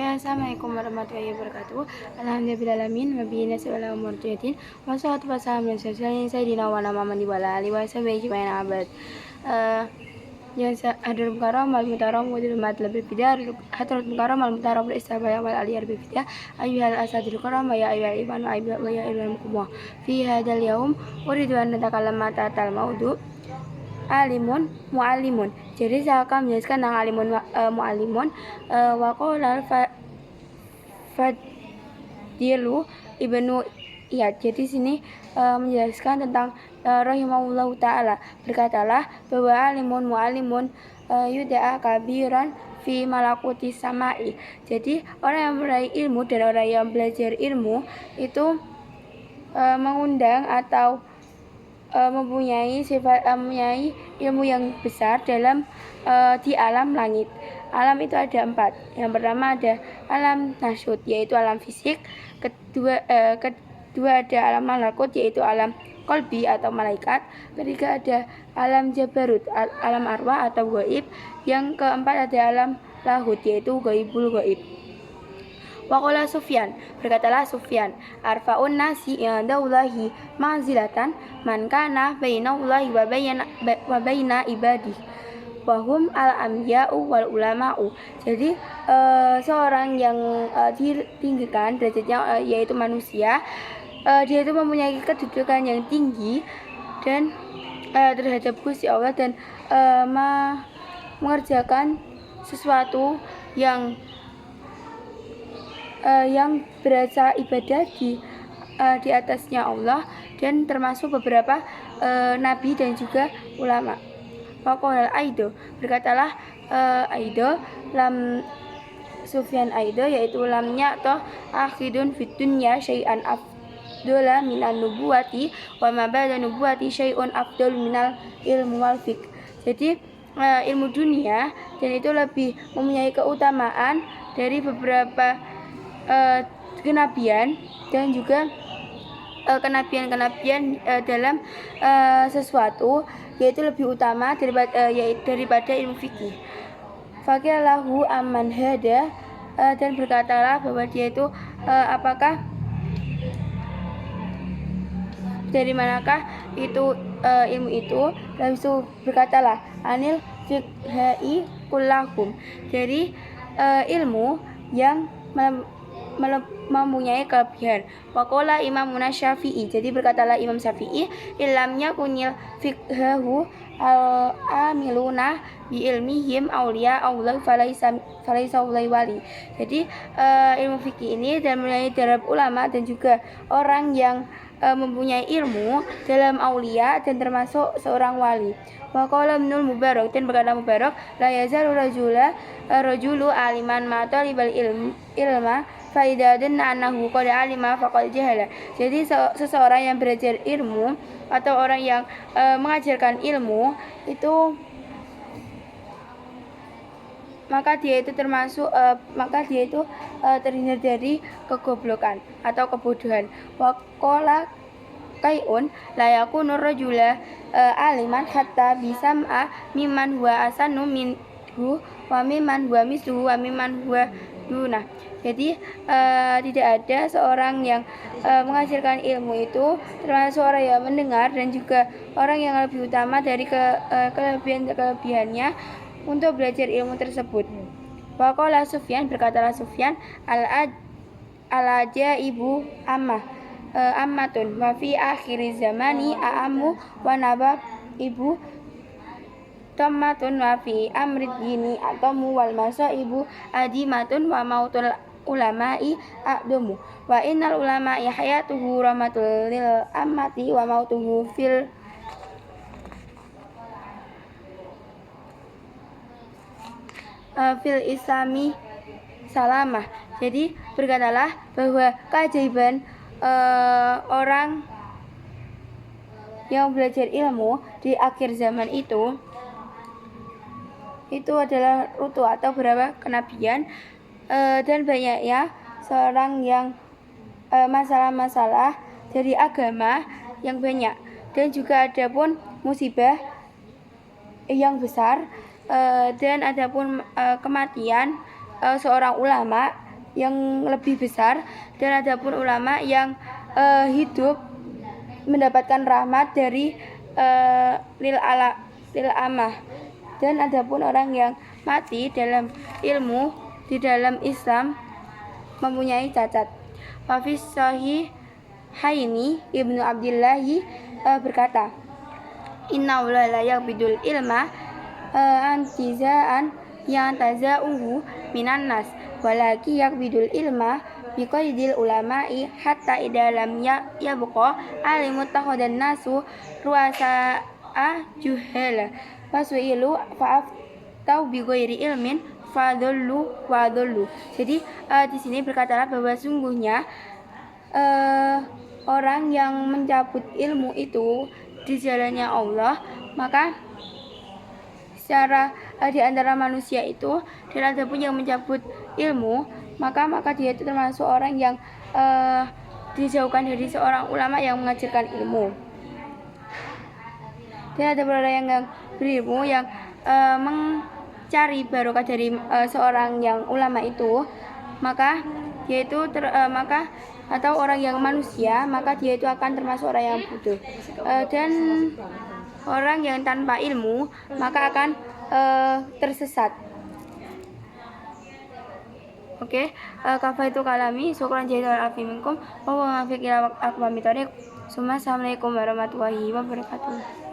Assalamualaikum warahmatullahi wabarakatuh. Alhamdulillahirrahmanirrahim. Wabihi nasta'inu ala umuri din. Wassalatu wassalamu ala sayyidina wa Muhammadin wa ala alihi wa sahbihi ajma'in abad. Yang hadir mukarram wal mutaram wa dirmat lebih bidar hadarat mukarram wal mutaram wal istabaya wal aliyar bifidah ayyuhal asadir karam wa ya ayyuhal iman wa ya ayyuhal mukumah fi hadal yaum uridu an natakallam ta'atal maudu alimun muallimun. Jadi saya akan menjelaskan tentang alimun muallimun. Wa qala Fadilu Ibnu Iyad. Jadi sini menjelaskan tentang rahimahullahu taala, berkatalah bahwa alimun muallimun yud'a kabiran fi malakuti samai. Jadi orang yang meraih ilmu dan orang yang belajar ilmu itu mengundang atau mempunyai ilmu yang besar dalam di alam langit. Alam itu ada 4. Yang pertama ada alam nasyut, yaitu alam fisik. Kedua ada alam malakut, yaitu alam kolbi atau malaikat. Ketiga ada alam jabarut, alam arwah atau gaib. Yang keempat ada alam lahut, yaitu gaibul gaib. Waqala Sufyan, berkatalah Sufyan, arfa'un nasi indallahi manzilatan man kana bainallahi wa baina ibadih wahum al-anbiya'u wal ulama'u. Jadi seorang yang ditinggikan derajatnya yaitu manusia, dia itu mempunyai kedudukan yang tinggi dan terhadap Gusti Allah dan mengerjakan sesuatu yang berasa ibadah di atasnya Allah, dan termasuk beberapa nabi dan juga ulama. Waqala Aido, berkatalah Aido lam Sufyan Aido, yaitu lamnya atau akhidun fid dunya syai'an afdala minan nubuwati wa ma ba'da nubuwati syai'un afdal minal ilmu wal fiqh. Jadi ilmu dunia dan itu lebih mempunyai keutamaan dari beberapa kenabian dan juga kenabian dalam sesuatu, yaitu lebih utama daripada ilmu fikih. Faqilahu amman hada, dan berkatalah bahwa dia itu apakah dari manakah itu ilmu itu. Lalu itu berkatalah anil fiqhi kullahum, dari ilmu yang mempunyai kelebihan. Waqala Imam Syafi'i, jadi berkatalah Imam Syafi'i, illamnya kunil fiqhahu al-amiluna bi ilmihim auliya Allah falaisa wali. Jadi ilmu fikih ini dan mulai dari ulama dan juga orang yang mempunyai ilmu dalam aulia dan termasuk seorang wali. Waqala Ibnul Mubarak, dan berkata Mubarak, la yazalu rajulu aliman ma talibal ilma faidadan annahu qad alima faqad jahala. Jadi seseorang yang belajar ilmu atau orang yang mengajarkan ilmu itu, maka dia itu terhindar dari kegoblokan atau kebodohan. Waqala Qai'un la yakunu rajula aliman hatta bisam'a mimman huwa asanu minhu wa mimman huwa misluhu wa mimman huwa dunah. Jadi tidak ada seorang yang mengajarkan ilmu itu termasuk orang yang mendengar dan juga orang yang lebih utama dari kelebihannya untuk belajar ilmu tersebut. Waqala Sufyan, berkatalah Sufyan, al-ajaibu ammatun wa fi akhir zamani a'ammu wa nabab ibu tammatun wa fi amri dini atamu wal masaibu adimatun wa mautul ulama'i aqdamu wa innal ulama'i hayatuhu rahmatul lil ammati wa mautuhu fil islami salamah. Jadi berkatalah bahwa keajaiban orang yang belajar ilmu di akhir zaman itu adalah rutu atau beberapa kenabian dan banyaknya seorang yang masalah-masalah dari agama yang banyak, dan juga ada pun musibah yang besar dan ada pun kematian seorang ulama yang lebih besar, dan adapun ulama yang hidup mendapatkan rahmat dari lil amah, dan adapun orang yang mati dalam ilmu di dalam Islam mempunyai cacat. Wafis Sahihaini Ibnu Abdillahi berkata, Inna la yaqbidul ilma antizaan yang tazauhu minan nas, walaki yaqbidul ilma biqaidil ulama'i hatta idza lam yabqa alimut takhadan nasu ruasa'a juhala fasuilu fa'aftau bi ghairi ilmin fadullu wadullu. Jadi di sini berkatalah bahwa sungguhnya orang yang mencabut ilmu itu di jalannya Allah, maka secara di antara manusia itu, dan ada pun yang mencabut ilmu, maka dia itu termasuk orang yang dijauhkan dari seorang ulama yang mengajarkan ilmu. Dan ada orang yang berilmu yang mencari barokah dari seorang yang ulama itu, maka dia itu atau orang yang manusia, maka dia itu akan termasuk orang yang bodoh. Dan orang yang tanpa ilmu maka akan tersesat. Oke, kafaitu kalami, syukran jazil afi minkum wa muwaffiq ila aqwamit thoriq. Assalamualaikum warahmatullahi wabarakatuh.